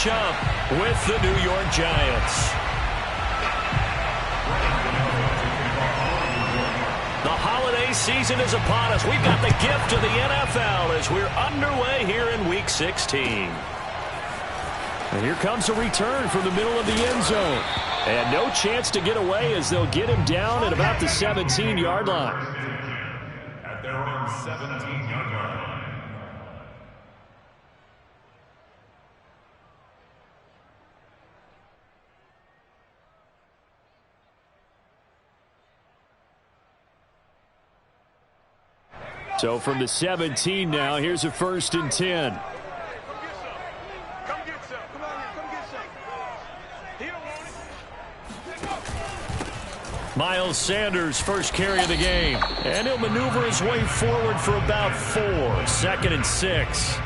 matchup with the New York Giants. The holiday season is upon us. We've got the gift of the NFL as we're underway here in Week 16. And here comes a return from the middle of the end zone. And no chance to get away as they'll get him down at about the 17-yard line. At their own 17-yard line. So from the 17 now, here's a 1st and 10. Miles Sanders, first carry of the game. And he'll maneuver his way forward for about 4. 2nd and 6.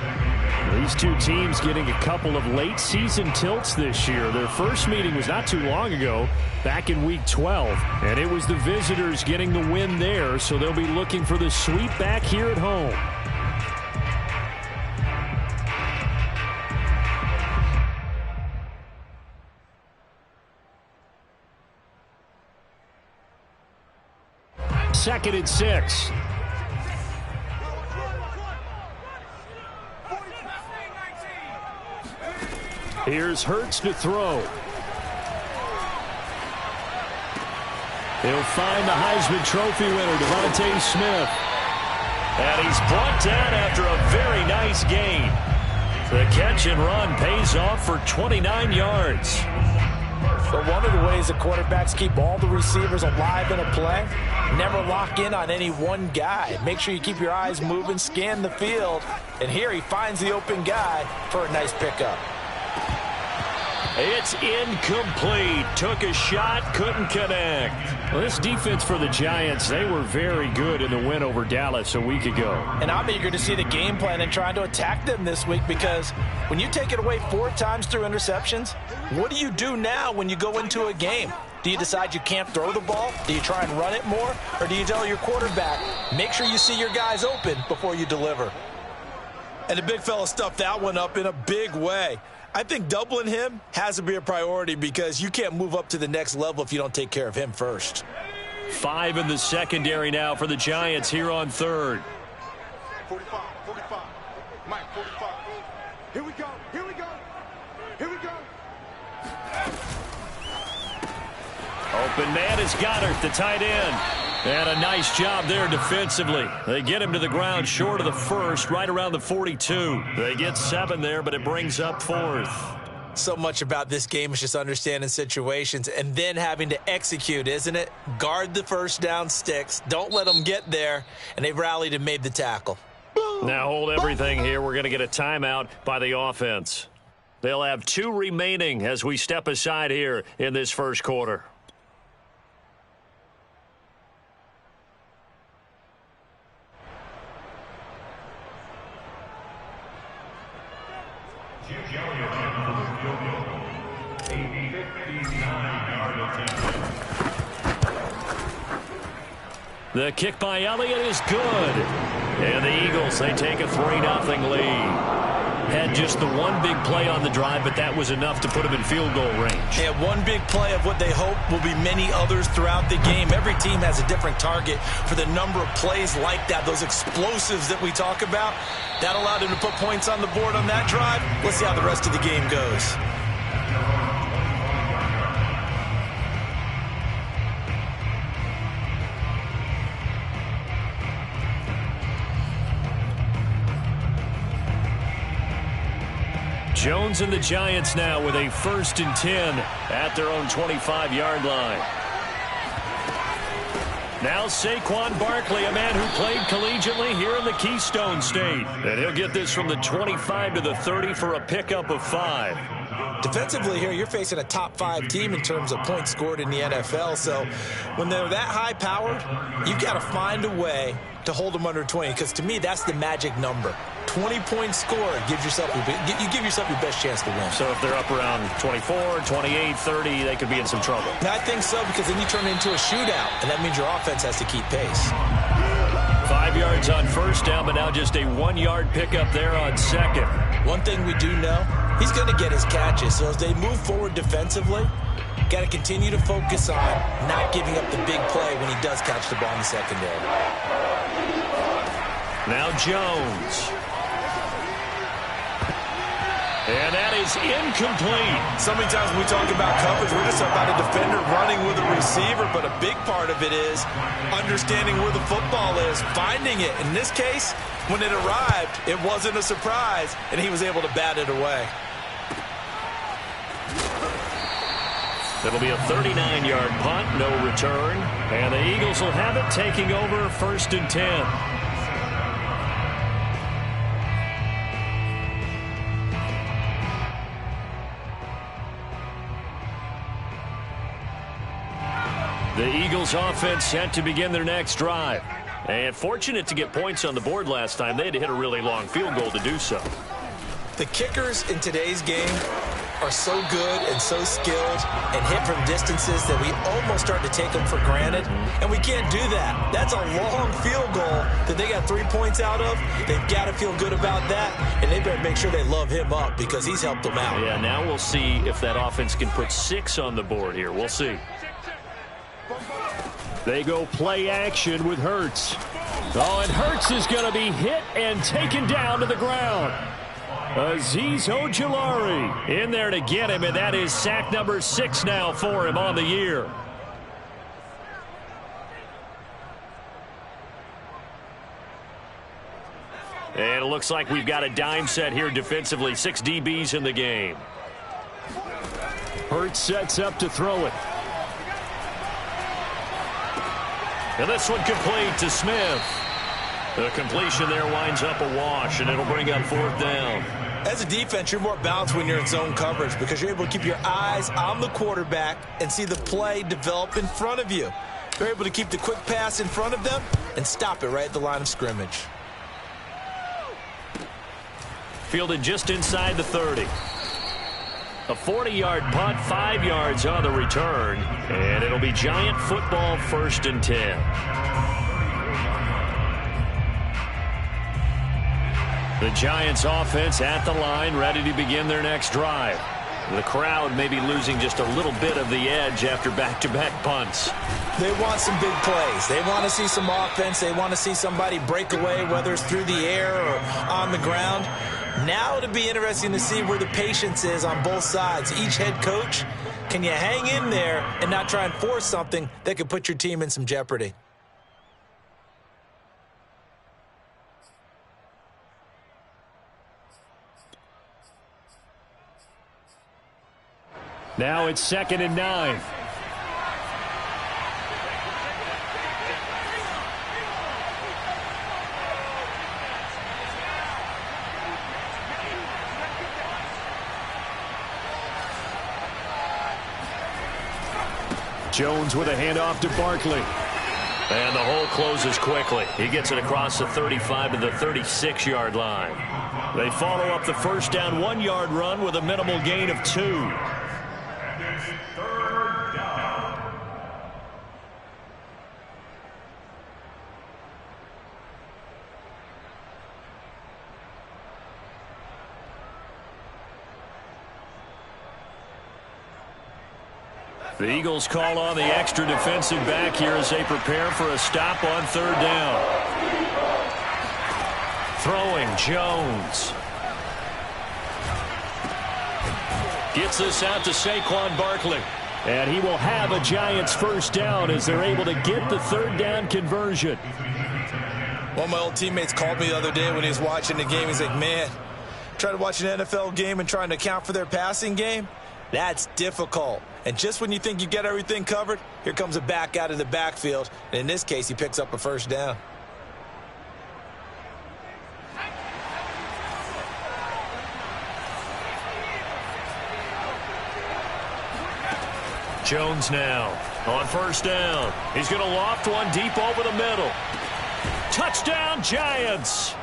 These two teams getting a couple of late season tilts this year. Their first meeting was not too long ago, back in Week 12. And it was the visitors getting the win there, so they'll be looking for the sweep back here at home. Second and 6. Here's Hurts to throw. He'll find the Heisman Trophy winner, Devontae Smith. And he's brought down after a very nice gain. The catch and run pays off for 29 yards. But one of the ways that quarterbacks keep all the receivers alive in a play, never lock in on any one guy. Make sure you keep your eyes moving, scan the field. And here he finds the open guy for a nice pickup. It's incomplete. Took a shot, couldn't connect. Well, this defense for the Giants, they were very good in the win over Dallas a week ago. And I'm eager to see the game plan and trying to attack them this week, because when you take it away 4 times through interceptions, what do you do now when you go into a game? Do you decide you can't throw the ball? Do you try and run it more? Or do you tell your quarterback, make sure you see your guys open before you deliver? And the big fella stuffed that one up in a big way. I think doubling him has to be a priority, because you can't move up to the next level if you don't take care of him first. 5 in the secondary now for the Giants here on 3rd. 45, 45. Mike, 45. Here we go, here we go, here we go. Open man is Goddard, the tight end. And a nice job there defensively. They get him to the ground short of the 1st, right around the 42. They get 7 there, but it brings up 4th. So much about this game is just understanding situations and then having to execute, isn't it? Guard the first down sticks. Don't let them get there. And they've rallied and made the tackle. Now hold everything here. We're going to get a timeout by the offense. They'll have 2 remaining as we step aside here in this first quarter. The kick by Elliott is good. And the Eagles, they take a 3-0 lead. Had just the one big play on the drive, but that was enough to put them in field goal range. Yeah, one big play of what they hope will be many others throughout the game. Every team has a different target for the number of plays like that, those explosives that we talk about. That allowed them to put points on the board on that drive. Let's see how the rest of the game goes. Jones and the Giants now with a 1st and 10 at their own 25-yard line. Now Saquon Barkley, a man who played collegiately here in the Keystone State. And he'll get this from the 25 to the 30 for a pickup of 5. Defensively here, you're facing a top 5 team in terms of points scored in the NFL. So when they're that high-powered, you've got to find a way to hold them under 20, because to me, that's the magic number. 20-point score gives yourself you give yourself your best chance to win. So if they're up around 24, 28, 30, they could be in some trouble. I think so, because then you turn it into a shootout, and that means your offense has to keep pace. 5 yards on first down, but now just a 1-yard pickup there on second. One thing we do know he's going to get his catches. So as they move forward defensively, got to continue to focus on not giving up the big play when he does catch the ball in the secondary. Now Jones. And that is incomplete. So many times when we talk about coverage, we're just about a defender running with a receiver, but a big part of it is understanding where the football is, finding it. In this case, when it arrived, it wasn't a surprise, and he was able to bat it away. It'll be a 39-yard punt, no return. And the Eagles will have it, taking over 1st and 10. The Eagles offense set to begin their next drive. And fortunate to get points on the board last time. They had to hit a really long field goal to do so. The kickers in today's game are so good and so skilled and hit from distances that we almost start to take them for granted. And we can't do that. That's a long field goal that they got 3 points out of. They've got to feel good about that. And they better make sure they love him up because he's helped them out. Yeah, now we'll see if that offense can put 6 on the board here. We'll see. They go play action with Hurts. Oh, and Hurts is going to be hit and taken down to the ground. Azeez Ojulari in there to get him, and that is sack number 6 now for him on the year. And it looks like we've got a dime set here defensively. 6 DBs in the game. Hurts sets up to throw it. And this one complete to Smith. The completion there winds up a wash, and it'll bring up 4th down. As a defense, you're more balanced when you're in zone coverage because you're able to keep your eyes on the quarterback and see the play develop in front of you. You're able to keep the quick pass in front of them and stop it right at the line of scrimmage. Fielded just inside the 30. A 40-yard punt, 5 yards on the return, and it'll be Giant football 1st and 10. The Giants offense at the line, ready to begin their next drive. The crowd may be losing just a little bit of the edge after back-to-back punts. They want some big plays. They want to see some offense. They want to see somebody break away, whether it's through the air or on the ground. Now it'll be interesting to see where the patience is on both sides. Each head coach, can you hang in there and not try and force something that could put your team in some jeopardy? Now it's 2nd and 9. Jones with a handoff to Barkley. And the hole closes quickly. He gets it across the 35 to the 36-yard line. They follow up the 1st down 1-yard run with a minimal gain of 2. And it's 3rd down. The Eagles call on the extra defensive back here as they prepare for a stop on 3rd down. Throwing Jones. Gets this out to Saquon Barkley. And he will have a Giants 1st down as they're able to get the 3rd down conversion. One of my old teammates called me the other day when he was watching the game. He's like, man, trying to watch an NFL game and trying to account for their passing game, that's difficult. And just when you think you get everything covered, here comes a back out of the backfield. And in this case, he picks up a 1st down. Jones now on 1st down. He's going to loft one deep over the middle. Touchdown, Giants.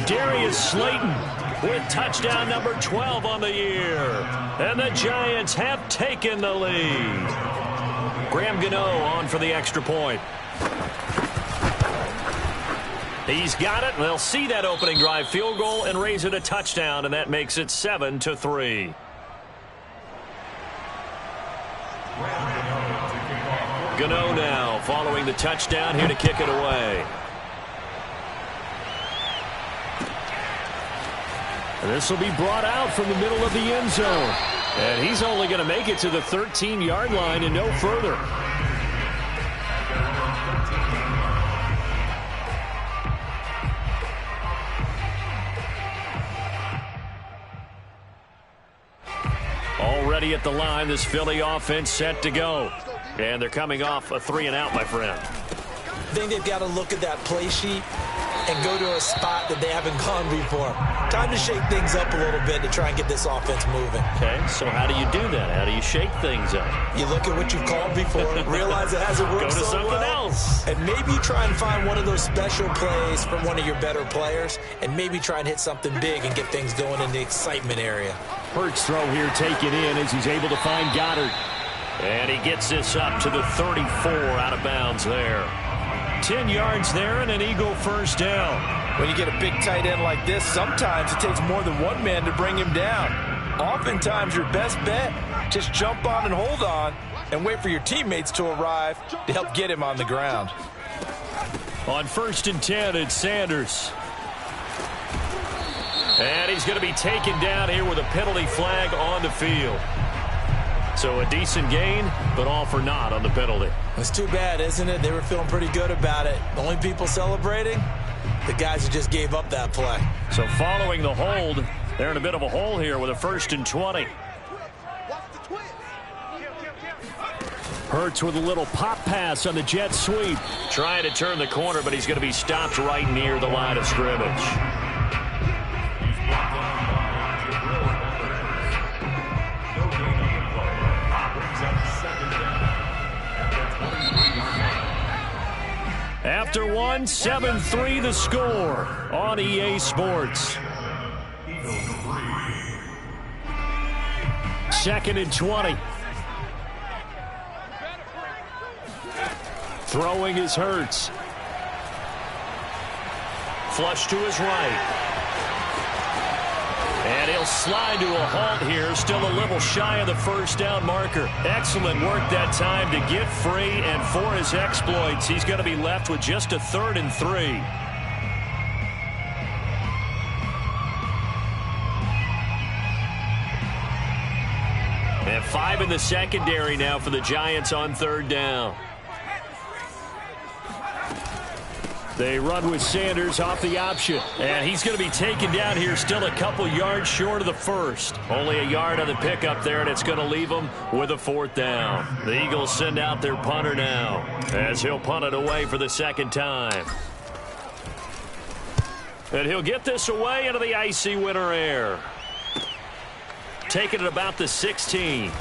Darius Slayton with touchdown number 12 on the year. And the Giants have taken the lead. Graham Gano on for the extra point. He's got it, and they'll see that opening drive field goal and raise it a touchdown, and that makes it 7-3. Gano now following the touchdown here to kick it away. And this will be brought out from the middle of the end zone. And he's only going to make it to the 13-yard line and no further. Already at the line, this Philly offense set to go. And they're coming off a 3-and-out, my friend. I think they've got to look at that play sheet and go to a spot that they haven't gone before. Time to shake things up a little bit to try and get this offense moving. Okay, so how do you do that? How do you shake things up? You look at what you've called before, realize it hasn't worked Go to so something well, else. and maybe try and find one of those special plays from one of your better players, and maybe try and hit something big and get things going in the excitement area. Hurts throw here taken in as he's able to find Goddard. And he gets this up to the 34 out of bounds there. 10 yards there and an Eagle first down. When you get a big tight end like this, sometimes it takes more than one man to bring him down. Oftentimes, your best bet, just jump on and hold on and wait for your teammates to arrive to help get him on the ground. On 1st and 10, it's Sanders. And he's going to be taken down here with a penalty flag on the field. So a decent gain, but all for naught on the penalty. It's too bad, isn't it? They were feeling pretty good about it. The only people celebrating, the guys who just gave up that play. So following the hold, they're in a bit of a hole here with a 1st and 20. Hurts with a little pop pass on the jet sweep. Trying to turn the corner, but he's going to be stopped right near the line of scrimmage. After one, 7-3 the score on EA Sports. 2nd and 20. Throwing is Hurts. Flush to his right. And he'll slide to a halt here, still a little shy of the first down marker. Excellent work that time to get free, and for his exploits, he's going to be left with just a 3rd and 3. And 5 in the secondary now for the Giants on 3rd down. They run with Sanders off the option. And he's going to be taken down here still a couple yards short of the first. Only a yard on the pickup there, and it's going to leave him with a 4th down. The Eagles send out their punter now as he'll punt it away for the 2nd time. And he'll get this away into the icy winter air. Taking it about the 16.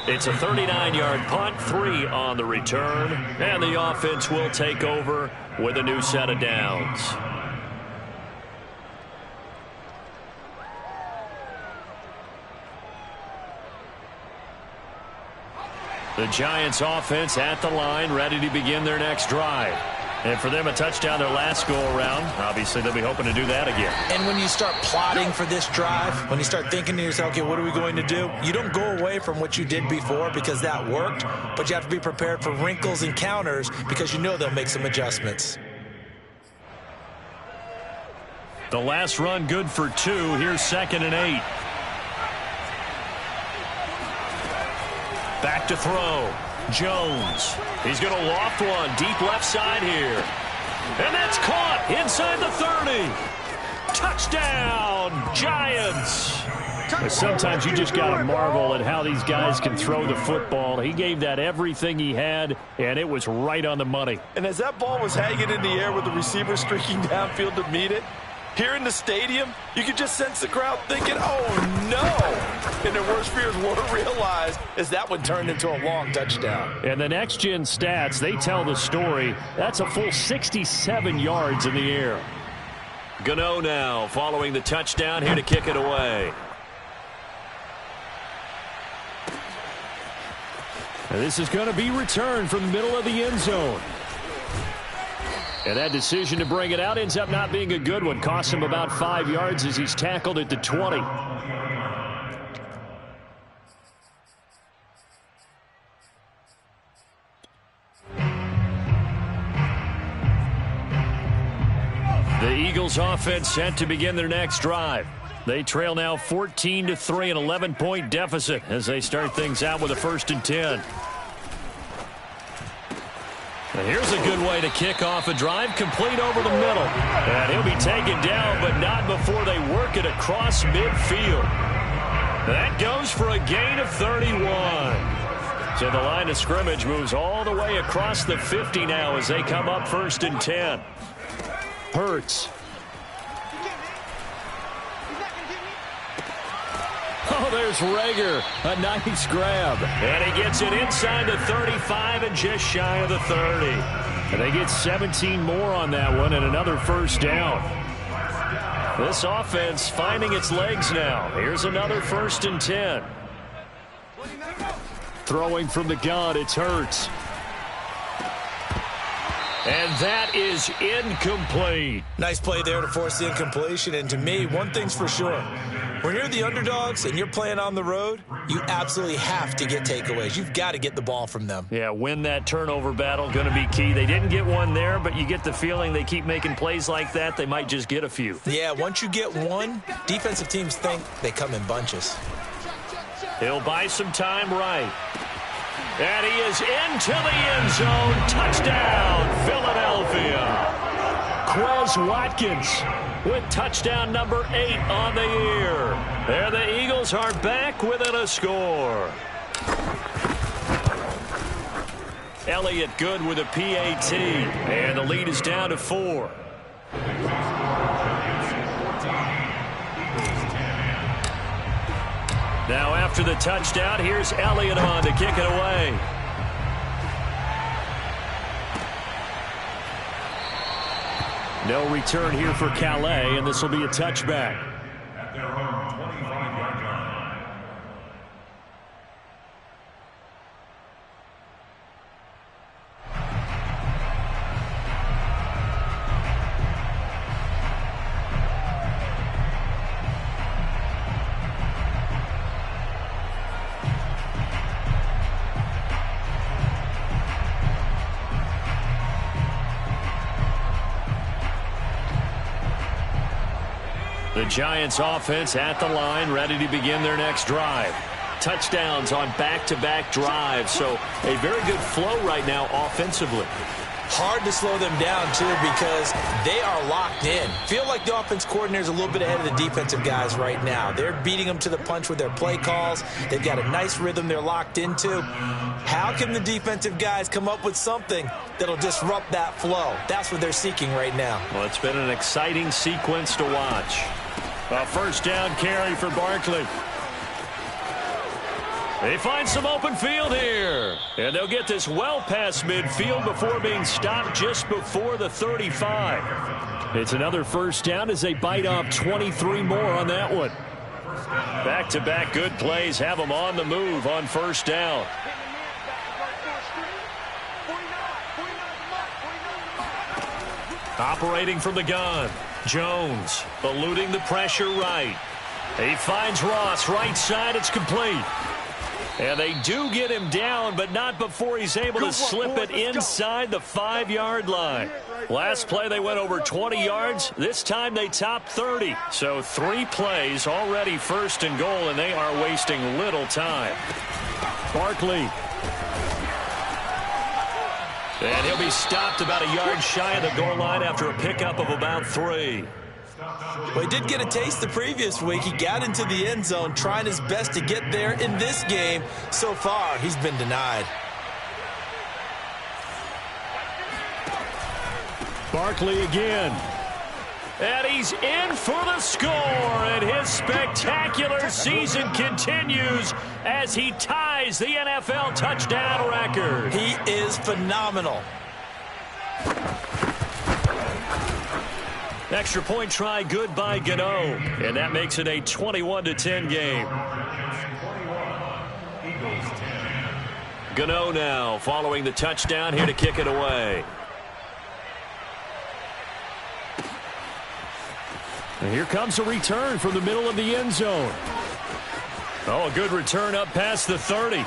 It's a 39-yard punt, 3 on the return, and the offense will take over with a new set of downs. The Giants offense at the line, ready to begin their next drive. And for them, a touchdown their last go-around. Obviously, they'll be hoping to do that again. And when you start plotting for this drive, when you start thinking to yourself, okay, what are we going to do? You don't go away from what you did before because that worked, but you have to be prepared for wrinkles and counters because you know they'll make some adjustments. The last run good for 2. Here's 2nd and 8. Back to throw. Jones. He's going to loft one deep left side here. And that's caught inside the 30. Touchdown, Giants. Sometimes you just got to marvel at how these guys can throw the football. He gave that everything he had, and it was right on the money. And as that ball was hanging in the air with the receiver streaking downfield to meet it, here in the stadium, you could just sense the crowd thinking, oh, no. And their worst fears were realized as that one turned into a long touchdown. And the next-gen stats, they tell the story. That's a full 67 yards in the air. Gano now following the touchdown here to kick it away. And this is going to be returned from the middle of the end zone. And that decision to bring it out ends up not being a good one. Costs him about 5 yards as he's tackled at the 20. The Eagles offense set to begin their next drive. They trail now 14-3, an 11-point deficit as they start things out with a 1st and 10. And here's a good way to kick off a drive, complete over the middle. And he'll be taken down, but not before they work it across midfield. That goes for a gain of 31. So the line of scrimmage moves all the way across the 50 now as they come up 1st and 10. Hurts. Oh, there's Rager. A nice grab. And he gets it inside the 35 and just shy of the 30. And they get 17 more on that one and another 1st down. This offense finding its legs now. Here's another 1st and 10. Throwing from the gun, it's Hurts. And that is incomplete. Nice play there to force the incompletion. And to me, one thing's for sure. When you're the underdogs and you're playing on the road, you absolutely have to get takeaways. You've got to get the ball from them. Yeah, win that turnover battle, going to be key. They didn't get one there, but you get the feeling they keep making plays like that, they might just get a few. Yeah, once you get one, defensive teams think they come in bunches. He'll buy some time right. And he is into the end zone. Touchdown, Philadelphia. Quez Watkins with touchdown number 8 on the year. There the Eagles are back within a score. Elliott good with a PAT. And the lead is down to 4. Now after the touchdown, here's Elliott on to kick it away. No return here for Calais, and this will be a touchback. At their own 25-yard line. The Giants offense at the line, ready to begin their next drive. Touchdowns on back-to-back drives, so a very good flow right now offensively. Hard to slow them down, too, because they are locked in. Feel like the offense coordinator is a little bit ahead of the defensive guys right now. They're beating them to the punch with their play calls. They've got a nice rhythm they're locked into. How can the defensive guys come up with something that'll disrupt that flow? That's what they're seeking right now. Well, it's been an exciting sequence to watch. A 1st down carry for Barkley. They find some open field here. And they'll get this well past midfield before being stopped just before the 35. It's another 1st down as they bite off 23 more on that one. Back-to-back good plays have them on the move on 1st down. Operating from the gun. Jones eluding the pressure right. He finds Ross right side. It's complete. And they do get him down, but not before he's able to slip it inside the 5-yard line. Last play they went over 20 yards. This time they topped 30. So 3 plays already 1st and goal, and they are wasting little time. Barkley. And he'll be stopped about a yard shy of the goal line after a pickup of about 3. Well, he did get a taste the previous week. He got into the end zone trying his best to get there in this game. So far, he's been denied. Barkley again. And he's in for the score, and his spectacular season continues as he ties the NFL touchdown record. He is phenomenal. Extra point try good by Gano, and that makes it a 21-10 game. Gano now following the touchdown here to kick it away. And here comes a return from the middle of the end zone. Oh, a good return up past the 30.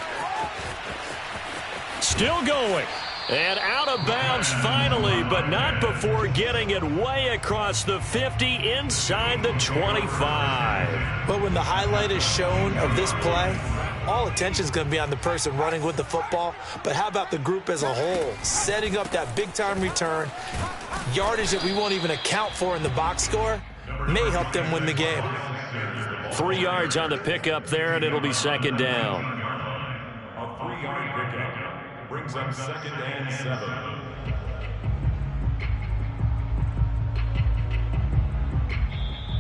Still going. And out of bounds finally, but not before getting it way across the 50 inside the 25. But when the highlight is shown of this play, all attention is going to be on the person running with the football. But how about the group as a whole? Setting up that big-time return, yardage that we won't even account for in the box score, may help them win the game. 3 yards on the pickup there, and it'll be second down. A 3-yard pickup brings up 2nd and 7.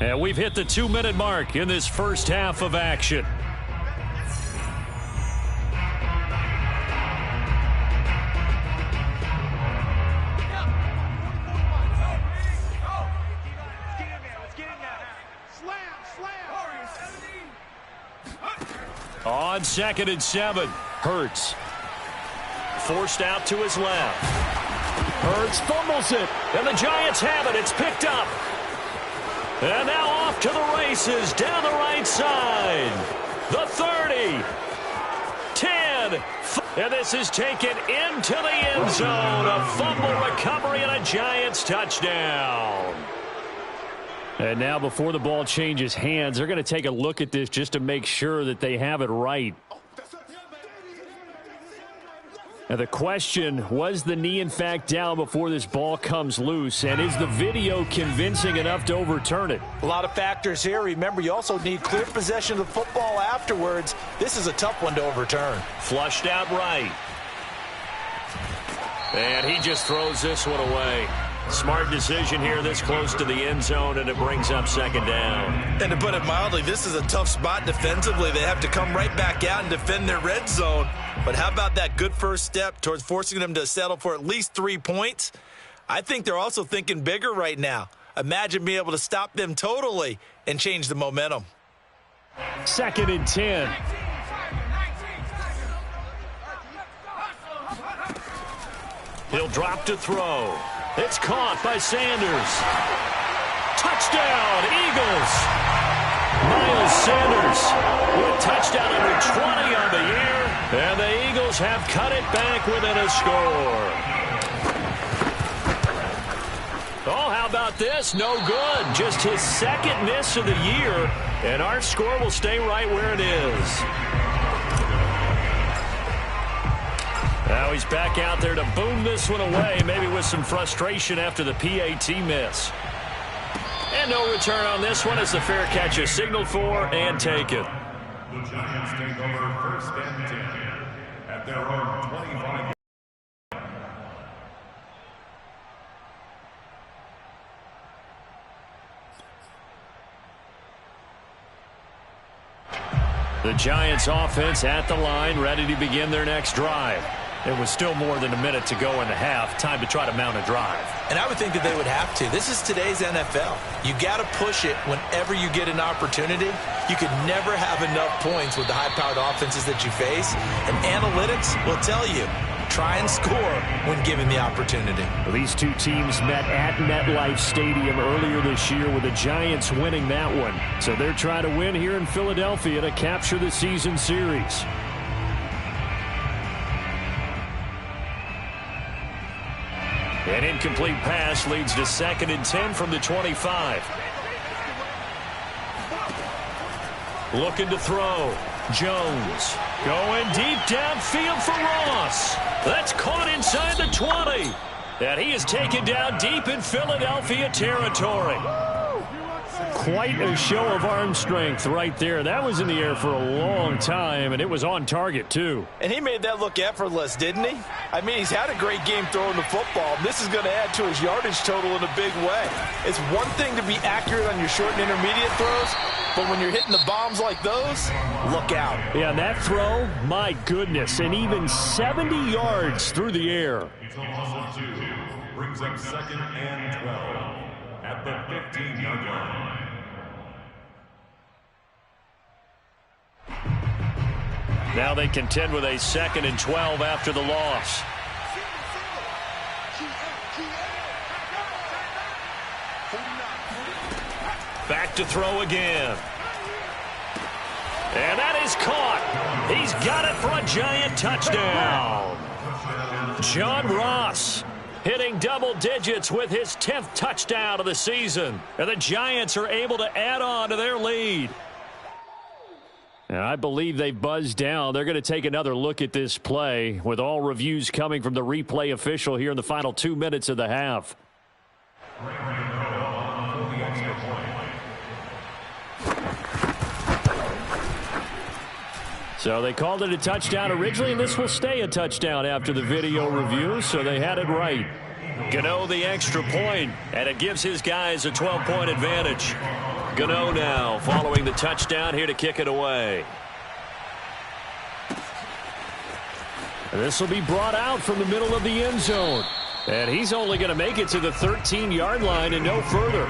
And we've hit the 2-minute mark in this first half of action. On 2nd and 7, Hurts. Forced out to his left. Hurts fumbles it, and the Giants have it. It's picked up. And now off to the races down the right side. The 30. 10. And this is taken into the end zone. A fumble recovery and a Giants touchdown. And now before the ball changes hands, they're going to take a look at this just to make sure that they have it right. And the question, was the knee in fact down before this ball comes loose? And is the video convincing enough to overturn it? A lot of factors here. Remember, you also need clear possession of the football afterwards. This is a tough one to overturn. Flushed out right. And he just throws this one away. Smart decision here this close to the end zone, and it brings up second down. And to put it mildly, this is a tough spot defensively. They have to come right back out and defend their red zone. But how about that good first step towards forcing them to settle for at least 3 points? I think they're also thinking bigger right now. Imagine being able to stop them totally and change the momentum. 2nd and 10. He'll drop to throw. It's caught by Sanders. Touchdown, Eagles. Miles Sanders with a touchdown number 20 on the year. And the Eagles have cut it back within a score. Oh, how about this? No good. Just his 2nd miss of the year. And our score will stay right where it is. Now he's back out there to boom this one away, maybe with some frustration after the PAT miss. And no return on this one as the fair catch is signaled for and taken. The Giants take over 1st and 10 at their own 25. The Giants offense at the line, ready to begin their next drive. There was still more than a minute to go in the half. Time to try to mount a drive. And I would think that they would have to. This is today's NFL. You got to push it whenever you get an opportunity. You could never have enough points with the high-powered offenses that you face. And analytics will tell you, try and score when given the opportunity. Well, these two teams met at MetLife Stadium earlier this year with the Giants winning that one. So they're trying to win here in Philadelphia to capture the season series. An incomplete pass leads to 2nd and 10 from the 25. Looking to throw. Jones going deep downfield for Ross. That's caught inside the 20. And he is taken down deep in Philadelphia territory. Quite a show of arm strength right there. That was in the air for a long time, and it was on target, too. And he made that look effortless, didn't he? I mean, he's had a great game throwing the football. This is going to add to his yardage total in a big way. It's one thing to be accurate on your short and intermediate throws, but when you're hitting the bombs like those, look out. Yeah, that throw, my goodness, and even 70 yards through the air. It's a loss of 2. Brings up 2nd and 12 at the 15-yard line. Now they contend with a 2nd and 12 after the loss. to throw again. And that is caught. He's got it for a Giant touchdown. John Ross hitting double digits with his 10th touchdown of the season. And the Giants are able to add on to their lead. And I believe they've buzzed down. They're going to take another look at this play with all reviews coming from the replay official here in the final 2 minutes of the half. So they called it a touchdown originally, and this will stay a touchdown after the video review, so they had it right. Gano the extra point, and it gives his guys a 12-point advantage. Gano now following the touchdown here to kick it away. This will be brought out from the middle of the end zone. And he's only going to make it to the 13-yard line and no further.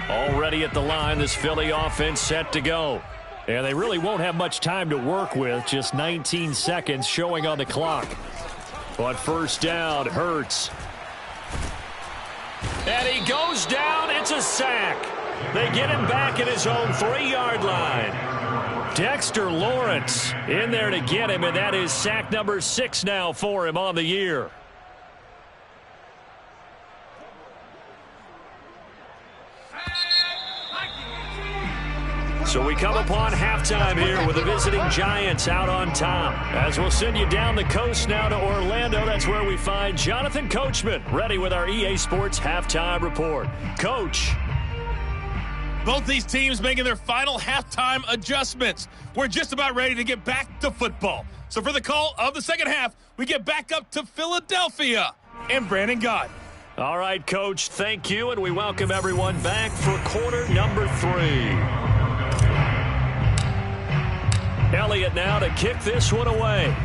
Already at the line, this Philly offense set to go. And they really won't have much time to work with, just 19 seconds showing on the clock. But first down, Hurts. And he goes down. It's a sack. They get him back at his own 3-yard line. Dexter Lawrence in there to get him, and that is sack number 6 now for him on the year. So we come upon halftime here with the visiting Giants out on top. As we'll send you down the coast now to Orlando, that's where we find Jonathan Coachman ready with our EA Sports halftime report. Coach. Both these teams making their final halftime adjustments. We're just about ready to get back to football. So for the call of the second half, we get back up to Philadelphia and Brandon Gott. All right, Coach, thank you, and we welcome everyone back for quarter number 3. Elliott now to kick this one away.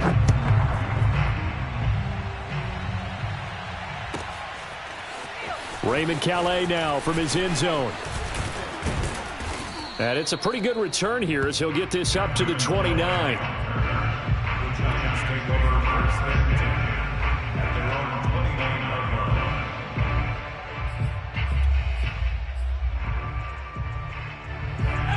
Raymond Calais now from his end zone. And it's a pretty good return here as he'll get this up to the 29.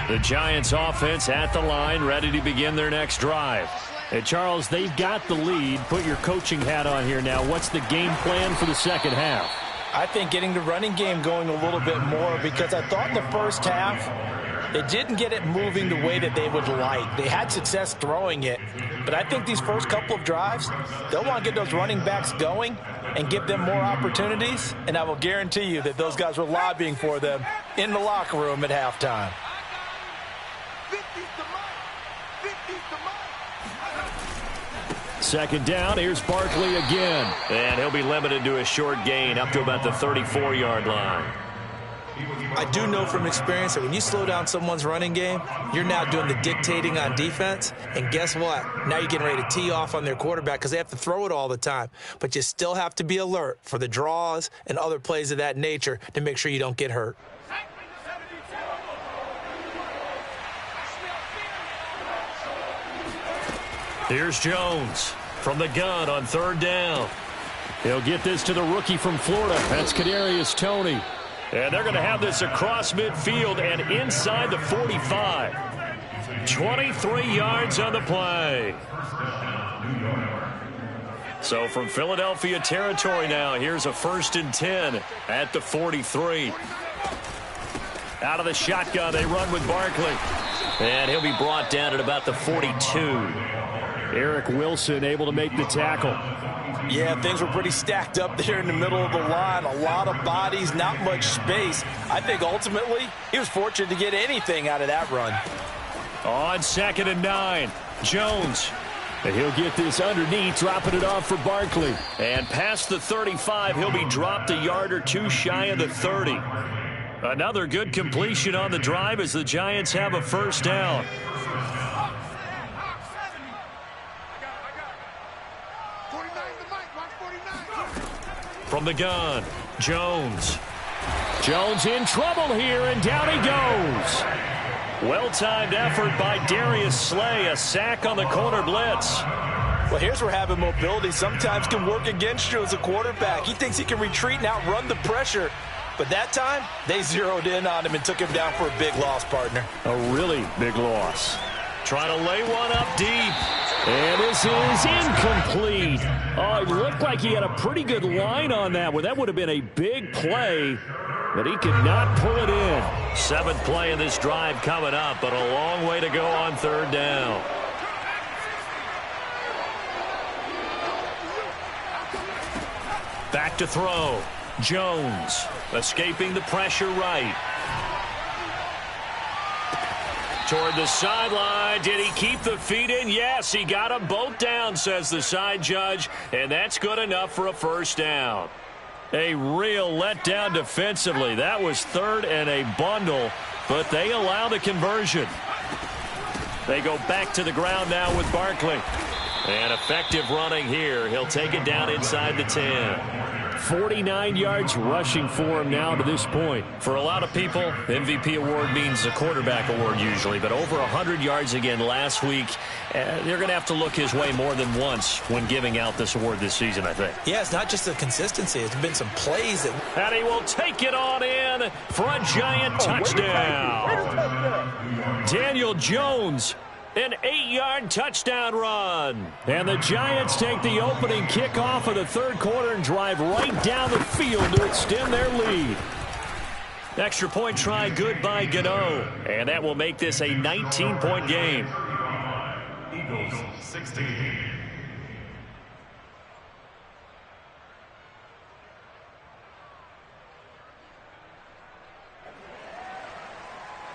The Giants offense at the line, ready to begin their next drive. And Charles, they've got the lead. Put your coaching hat on here now. What's the game plan for the second half? I think getting the running game going a little bit more, because I thought in the first half it didn't get it moving the way that they would like. They had success throwing it, but I think these first couple of drives, they'll want to get those running backs going and give them more opportunities, and I will guarantee you that those guys were lobbying for them in the locker room at halftime. Second down, here's Barkley again. And he'll be limited to a short gain up to about the 34-yard line. I do know from experience that when you slow down someone's running game, you're now doing the dictating on defense. And guess what? Now you're getting ready to tee off on their quarterback because they have to throw it all the time. But you still have to be alert for the draws and other plays of that nature to make sure you don't get hurt. Here's Jones from the gun on third down. He'll get this to the rookie from Florida. That's Kadarius Toney. And they're going to have this across midfield and inside the 45. 23 yards on the play. So from Philadelphia territory now, here's a 1st and 10 at the 43. Out of the shotgun, they run with Barkley. And he'll be brought down at about the 42. Eric Wilson able to make the tackle. Yeah, things were pretty stacked up there in the middle of the line. A lot of bodies, not much space. I think ultimately he was fortunate to get anything out of that run. On 2nd and 9, Jones. And he'll get this underneath, dropping it off for Barkley. And past the 35, he'll be dropped a yard or two shy of the 30. Another good completion on the drive as the Giants have a first down. From the gun, Jones. Jones in trouble here, and down he goes. Well-timed effort by Darius Slay. A sack on the corner blitz. Well, here's where having mobility sometimes can work against you as a quarterback. He thinks he can retreat and outrun the pressure. But that time, they zeroed in on him and took him down for a big loss, partner. A really big loss. Trying to lay one up deep. And this is incomplete. Oh, it looked like he had a pretty good line on that one. That would have been a big play, but he could not pull it in. 7th play in this drive coming up, but a long way to go on 3rd down. Back to throw. Jones escaping the pressure right. Toward the sideline. Did he keep the feet in? Yes, he got them both down, says the side judge, and that's good enough for a 1st down. A real letdown defensively. That was 3rd and a bundle, but they allow the conversion. They go back to the ground now with Barkley. And effective running here. He'll take it down inside the 10. 49 yards rushing for him now to this point. For a lot of people, MVP award means a quarterback award usually, but over 100 yards again last week. They're going to have to look his way more than once when giving out this award this season, I think. Yeah, it's not just the consistency. It's been some plays that... And he will take it on in for a giant touchdown. Daniel Jones. An 8-yard touchdown run. And the Giants take the opening kickoff of the 3rd quarter and drive right down the field to extend their lead. Extra point try good by Gano. And that will make this a 19-point game. Eagles 16.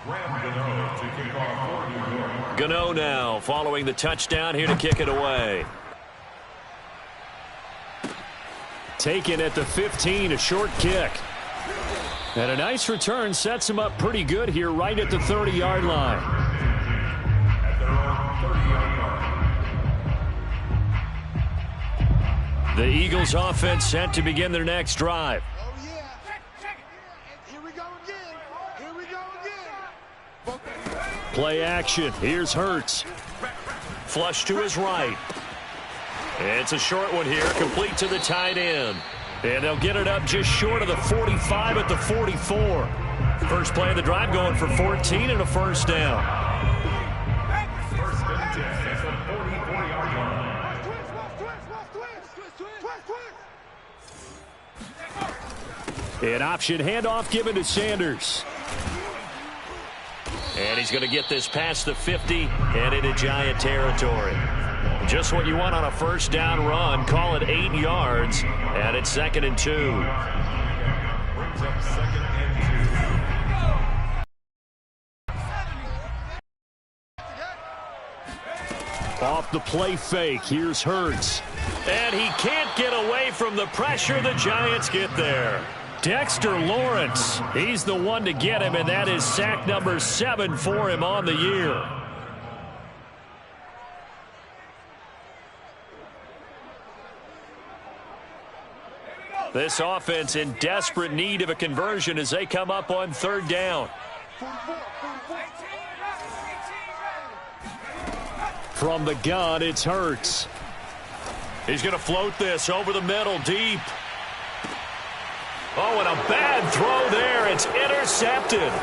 Graham Gano to kick off for New York. Gano now following the touchdown here to kick it away. Taken at the 15, a short kick. And a nice return sets him up pretty good here right at the 30-yard line. At their own 30-yard line. The Eagles offense set to begin their next drive. Oh, yeah. Here we go again. Here we go again. Play action. Here's Hurts. Flush to his right. It's a short one here, complete to the tight end. And they'll get it up just short of the 45 at the 44. First play of the drive going for 14 and a 1st down. First and 10 at the 44-yard line. An option handoff given to Sanders. And he's going to get this past the 50 and into Giant territory. Just what you want on a 1st down run. Call it 8 yards. And it's 2nd and 2. Brings up 2nd and 2. Off the play fake. Here's Hurts. And he can't get away from the pressure. The Giants get there. Dexter Lawrence, he's the one to get him, and that is sack number 7 for him on the year. This offense in desperate need of a conversion as they come up on 3rd down. From the gun, it's Hurts. He's going to float this over the middle, deep. Oh, and a bad throw there. It's intercepted.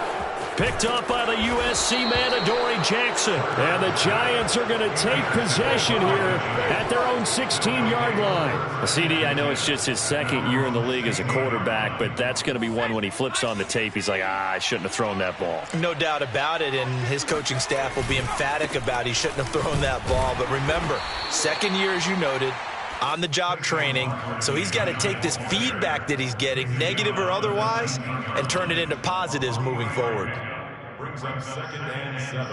Picked up by the USC man, Adoree Jackson. And the Giants are going to take possession here at their own 16-yard line. CD, I know it's just his 2nd year in the league as a quarterback, but that's going to be one when he flips on the tape. He's like, I shouldn't have thrown that ball. No doubt about it, and his coaching staff will be emphatic about he shouldn't have thrown that ball. But remember, 2nd year, as you noted, on-the-job training, so he's got to take this feedback that he's getting, negative or otherwise, and turn it into positives moving forward. Brings up 2nd and 7.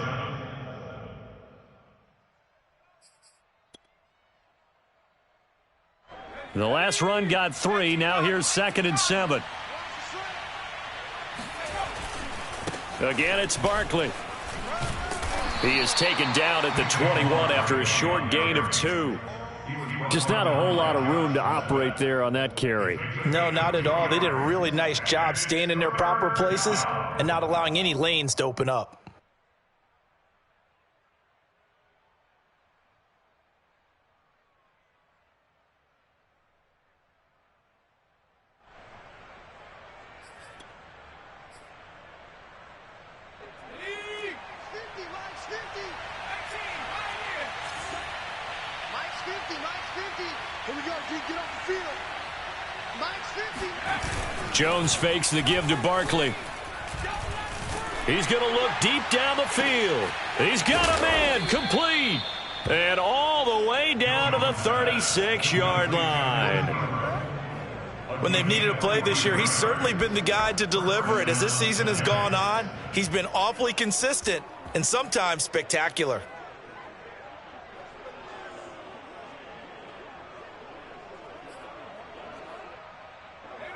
The last run got 3. Now here's 2nd and 7. Again, it's Barkley. He is taken down at the 21 after a short gain of 2. Just not a whole lot of room to operate there on that carry. No, not at all. They did a really nice job staying in their proper places and not allowing any lanes to open up. 50. Here we go, G. Get off the field. Max 50. Jones fakes the give to Barkley. He's going to look deep down the field. He's got a man, complete. And all the way down to the 36-yard line. When they've needed a play this year, he's certainly been the guy to deliver it. As this season has gone on, he's been awfully consistent and sometimes spectacular.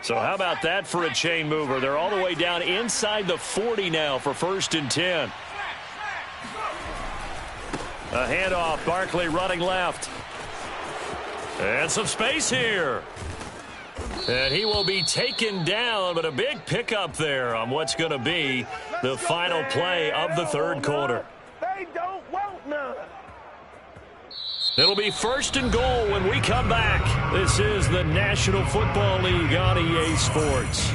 So how about that for a chain mover? They're all the way down inside the 40 now for 1st and 10. A handoff, Barkley running left. And some space here. And he will be taken down, but a big pickup there on what's going to be the final play of the 3rd quarter. They don't want none. It'll be 1st and goal when we come back. This is the National Football League on EA Sports.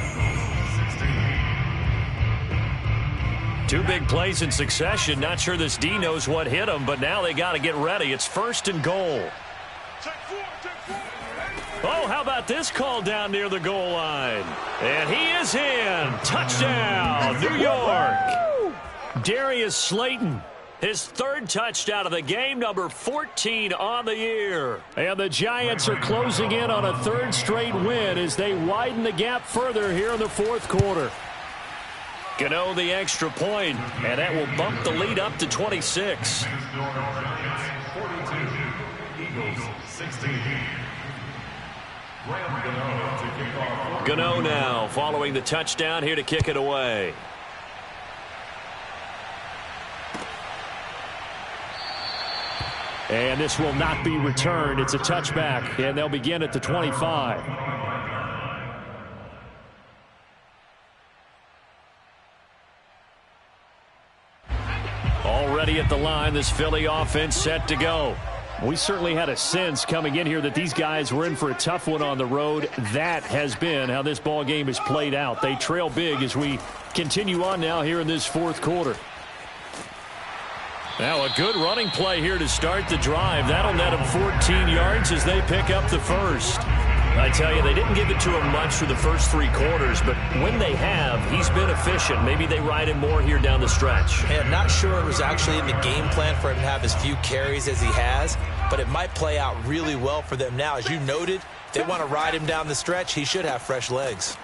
2 big plays in succession. Not sure this D knows what hit him, but now they got to get ready. It's 1st and goal. Oh, how about this call down near the goal line? And he is in. Touchdown, New York. Darius Slayton. His 3rd touchdown of the game, number 14 on the year. And the Giants are closing in on a 3rd straight win as they widen the gap further here in the 4th quarter. Gano the extra point, and that will bump the lead up to 26. 42, Eagles 16. Gano now following the touchdown here to kick it away. And this will not be returned. It's a touchback, and they'll begin at the 25. Already at the line, this Philly offense set to go. We certainly had a sense coming in here that these guys were in for a tough one on the road. That has been how this ball game has played out. They trail big as we continue on now here in this 4th quarter. Now a good running play here to start the drive. That'll net them 14 yards as they pick up the 1st. I tell you, they didn't give it to him much for the first 3 quarters, but when they have, he's been efficient. Maybe they ride him more here down the stretch. Hey, I'm not sure it was actually in the game plan for him to have as few carries as he has, but it might play out really well for them now. As you noted, if they want to ride him down the stretch, he should have fresh legs.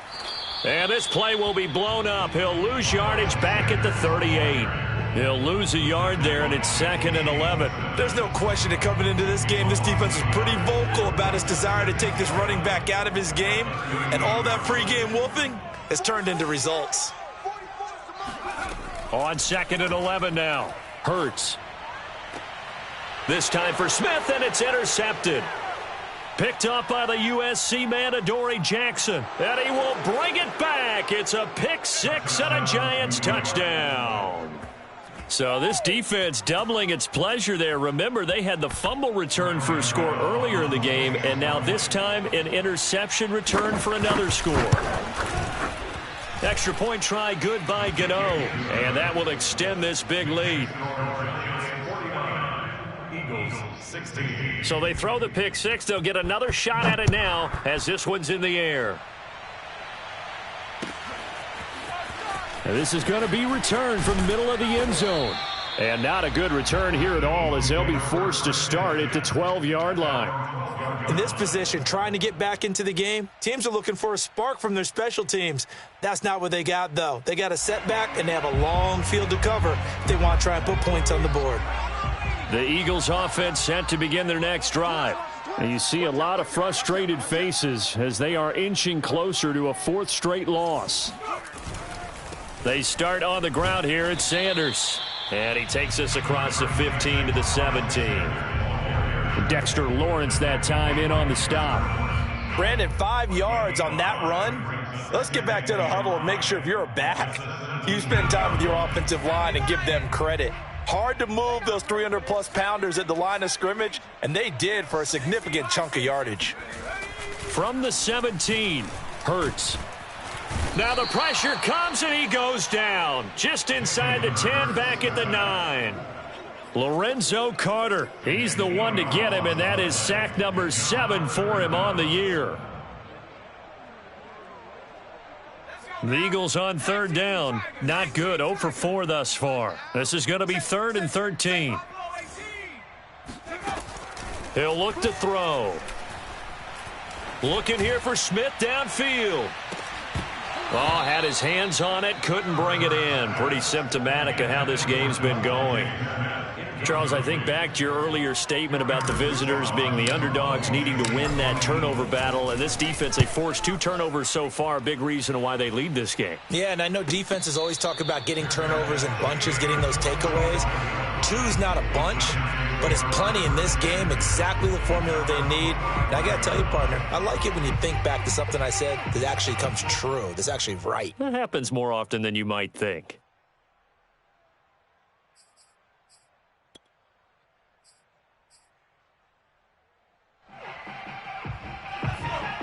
And this play will be blown up. He'll lose yardage back at the 38. He'll lose a yard there, and it's 2nd and 11. There's no question that coming into this game, this defense is pretty vocal about his desire to take this running back out of his game, and all that pregame wolfing has turned into results. On 2nd and 11 now. Hurts. This time for Smith, and it's intercepted. Picked up by the USC man, Adoree Jackson. And he will bring it back. It's a pick 6 and a Giants touchdown. So this defense doubling its pleasure there. Remember, they had the fumble return for a score earlier in the game, and now this time an interception return for another score. Extra point try good by Gano, and that will extend this big lead. So they throw the pick 6. They'll get another shot at it now as this one's in the air. And this is going to be returned from the middle of the end zone. And not a good return here at all as they'll be forced to start at the 12-yard line. In this position, trying to get back into the game, teams are looking for a spark from their special teams. That's not what they got, though. They got a setback, and they have a long field to cover if they want to try and put points on the board. The Eagles offense set to begin their next drive. And you see a lot of frustrated faces as they are inching closer to a 4th straight loss. They start on the ground here at Sanders. And he takes us across the 15 to the 17. Dexter Lawrence that time in on the stop. Brandon, 5 yards on that run. Let's get back to the huddle and make sure if you're a back, you spend time with your offensive line and give them credit. Hard to move those 300-plus pounders at the line of scrimmage, and they did for a significant chunk of yardage. From the 17, Hurts. Now the pressure comes, and he goes down. Just inside the 10, back at the 9. Lorenzo Carter. He's the one to get him, and that is sack number 7 for him on the year. The Eagles on third down. Not good. 0 for 4 thus far. This is going to be 3rd and 13. He'll look to throw. Looking here for Smith downfield. Oh, had his hands on it. Couldn't bring it in. Pretty symptomatic of how this game's been going. Charles, I think back to your earlier statement about the visitors being the underdogs needing to win that turnover battle. And this defense, they forced 2 turnovers so far. A big reason why they lead this game. Yeah, and I know defenses always talk about getting turnovers in bunches, getting those takeaways. 2's not a bunch, but it's plenty in this game. Exactly the formula they need. And I got to tell you, partner, I like it when you think back to something I said that actually comes true. That's actually right. That happens more often than you might think.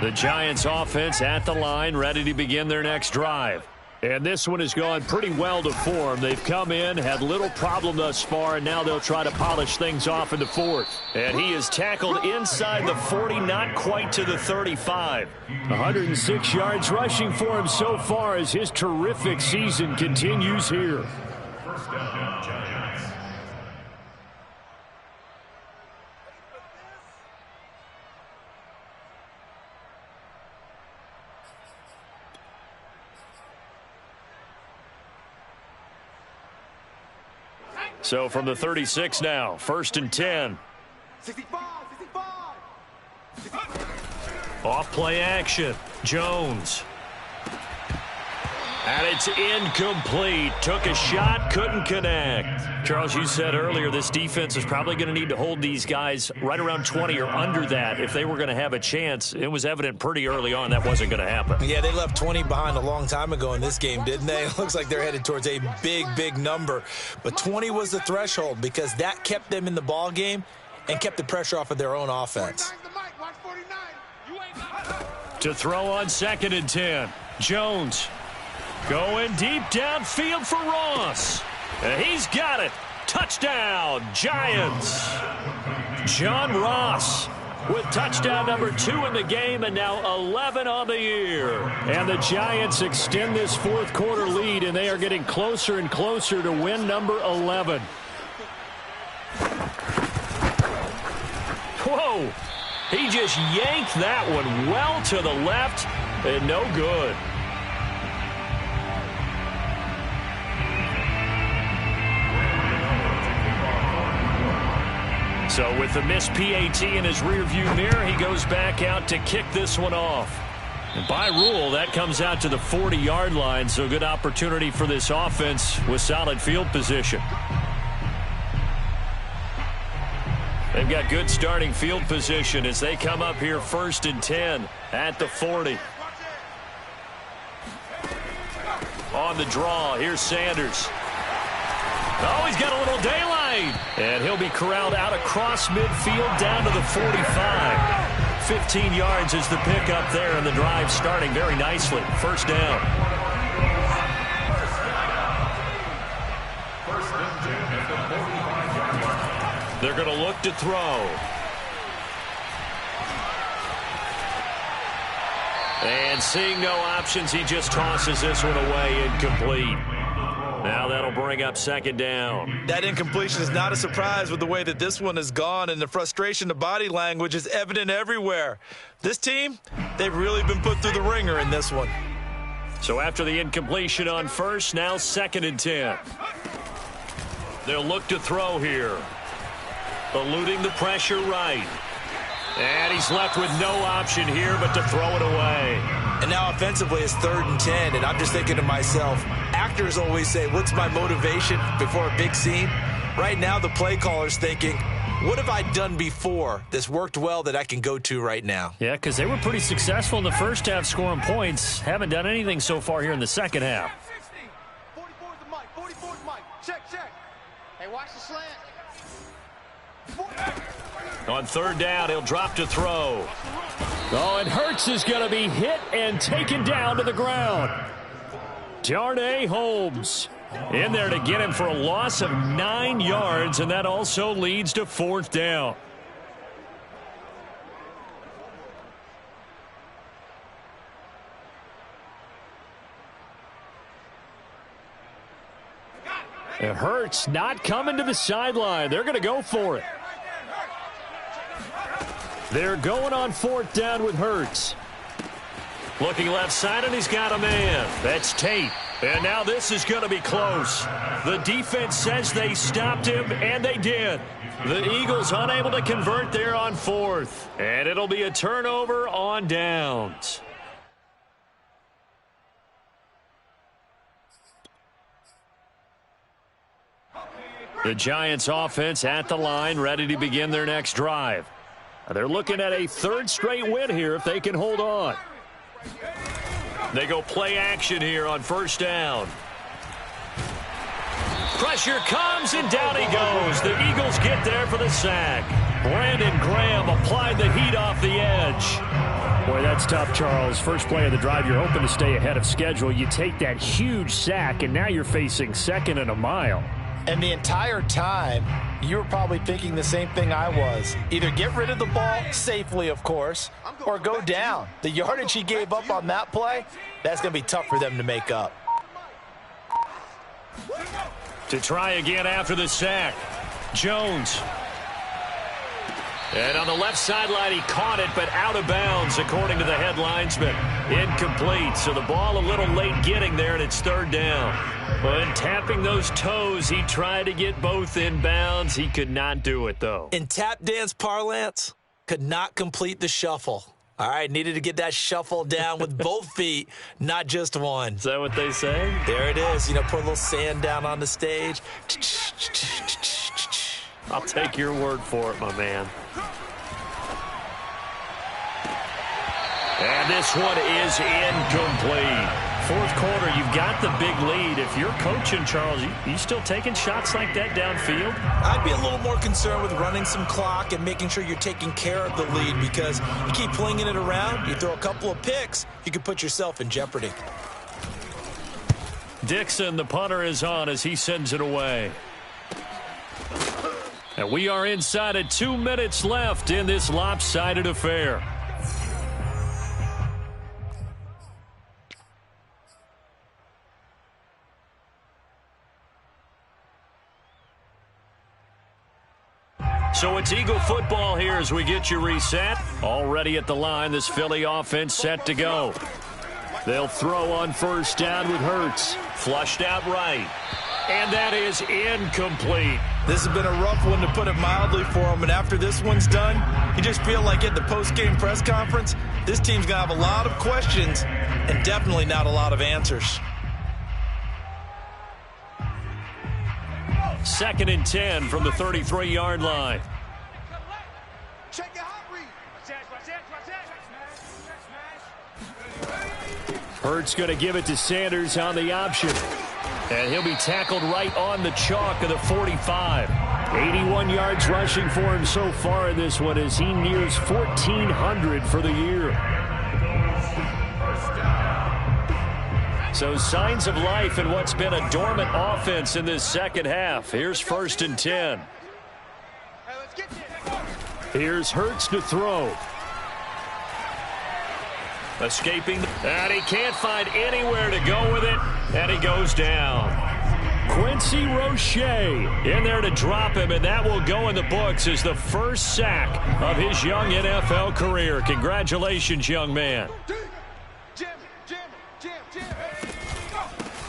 The Giants offense at the line, ready to begin their next drive. And this one has gone pretty well to form. They've come in, had little problem thus far, and now they'll try to polish things off in the 4th. And he is tackled inside the 40, not quite to the 35. 106 yards rushing for him so far as his terrific season continues here. First down, Giants. So from the 36 now, 1st and 10. 65. Off play action. Jones. And it's incomplete. Took a shot, couldn't connect. Charles, you said earlier this defense is probably going to need to hold these guys right around 20 or under that if they were going to have a chance. It was evident pretty early on that wasn't going to happen. Yeah, they left 20 behind a long time ago in this game, didn't they? It looks like they're headed towards a big, big number. But 20 was the threshold because that kept them in the ball game and kept the pressure off of their own offense. To throw on 2nd and 10. Jones. Going deep downfield for Ross. And he's got it. Touchdown, Giants. John Ross with touchdown number 2 in the game and now 11 on the year. And the Giants extend this 4th quarter lead, and they are getting closer and closer to win number 11. Whoa. He just yanked that one well to the left and no good. So with the missed PAT in his rearview mirror, he goes back out to kick this one off. And by rule, that comes out to the 40-yard line, so good opportunity for this offense with solid field position. They've got good starting field position as they come up here 1st and 10 at the 40. On the draw, here's Sanders. Oh, he's got a little daylight. And he'll be corralled out across midfield down to the 45. 15 yards is the pickup there, and the drive starting very nicely. 1st down. They're going to look to throw. And seeing no options, he just tosses this one away, incomplete. Now that'll bring up 2nd down. That incompletion is not a surprise with the way that this one has gone, and the frustration, the body language is evident everywhere. This team, they've really been put through the ringer in this one. So after the incompletion on 1st, now 2nd and 10. They'll look to throw here. Eluding the pressure right. And he's left with no option here but to throw it away. And now offensively it's 3rd and 10, and I'm just thinking to myself, actors always say, what's my motivation before a big scene? Right now the play caller's thinking, what have I done before that's worked well that I can go to right now? Yeah, because they were pretty successful in the first half scoring points. Haven't done anything so far here in the second half. 44's the mic. 44's the mic. Check. Hey, watch the slant. On 3rd down, he'll drop to throw. Oh, and Hurts is going to be hit and taken down to the ground. Darnay Holmes In there to get him for a loss of 9 yards, and that also leads to 4th down. It hurts not coming to the sideline. They're going to go for it. They're going on 4th down with Hurts. Looking left side, and he's got a man. That's Tate. And now this is going to be close. The defense says they stopped him, and they did. The Eagles unable to convert there on 4th. And it'll be a turnover on downs. The Giants offense at the line, ready to begin their next drive. They're looking at a 3rd straight win here if they can hold on. They go play action here on 1st down. Pressure comes, and down he goes. The Eagles get there for the sack. Brandon Graham applied the heat off the edge. Boy, that's tough, Charles. First play of the drive, you're hoping to stay ahead of schedule. You take that huge sack, and now you're facing 2nd and a mile. And the entire time, you were probably thinking the same thing I was. Either get rid of the ball, safely of course, or go down. The yardage he gave up on that play, that's going to be tough for them to make up. To try again after the sack, Jones. And on the left sideline, he caught it, but out of bounds, according to the head linesman. Incomplete, so the ball a little late getting there, and it's 3rd down. When tapping those toes, he tried to get both in bounds. He could not do it, though. In tap dance parlance, could not complete the shuffle. All right, needed to get that shuffle down with both feet, not just one. Is that what they say? There it is. You know, put a little sand down on the stage. I'll take your word for it, my man. And this one is incomplete. 4th quarter, you've got the big lead. If you're coaching, Charles, you still taking shots like that downfield? I'd be a little more concerned with running some clock and making sure you're taking care of the lead, because you keep flinging it around, you throw a couple of picks, you could put yourself in jeopardy. Dixon, the punter, is on as he sends it away. And we are inside of 2 minutes left in this lopsided affair. So it's Eagle football here as we get you reset. Already at the line, this Philly offense set to go. They'll throw on 1st down with Hurts. Flushed out right. And that is incomplete. This has been a rough one, to put it mildly, for him. And after this one's done, you just feel like at the post-game press conference, this team's going to have a lot of questions and definitely not a lot of answers. 2nd and 10 from the 33-yard line. Hurts going to give it to Sanders on the option. And he'll be tackled right on the chalk of the 45. 81 yards rushing for him so far in this one as he nears 1,400 for the year. So signs of life in what's been a dormant offense in this second half. Here's 1st and 10. Here's Hurts to throw. Escaping, and he can't find anywhere to go with it, and he goes down. Quincy Roche in there to drop him, and that will go in the books as the first sack of his young NFL career. Congratulations, young man.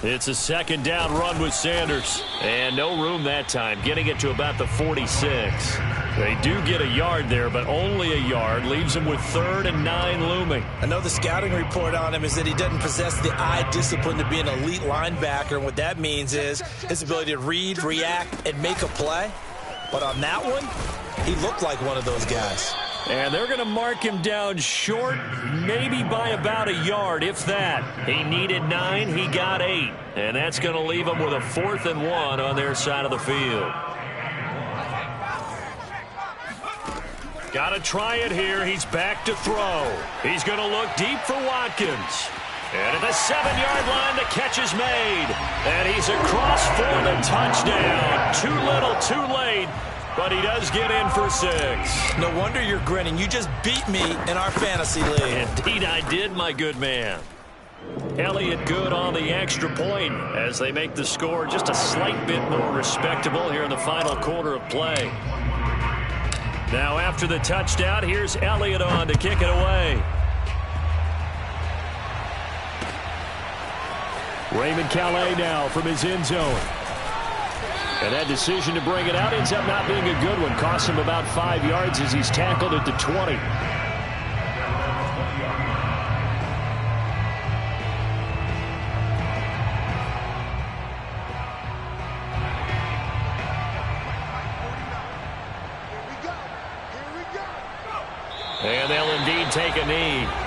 It's a 2nd down run with Sanders, and no room that time, getting it to about the 46. They do get a yard there, but only a yard. Leaves him with 3rd and 9 looming. I know the scouting report on him is that he doesn't possess the eye discipline to be an elite linebacker. And what that means is his ability to read, react, and make a play. But on that one, he looked like one of those guys. And they're going to mark him down short, maybe by about a yard, if that. He needed 9, he got 8. And that's going to leave him with a 4th and 1 on their side of the field. Got to try it here. He's back to throw. He's going to look deep for Watkins. And at the 7-yard line, the catch is made. And he's across for the touchdown. Too little, too late. But he does get in for 6. No wonder you're grinning. You just beat me in our fantasy league. Indeed I did, my good man. Elliott good on the extra point as they make the score just a slight bit more respectable here in the final quarter of play. Now after the touchdown, here's Elliott on to kick it away. Raymond Calais now from his end zone. And that decision to bring it out ends up not being a good one. Costs him about 5 yards as he's tackled at the 20. And they'll indeed take a knee.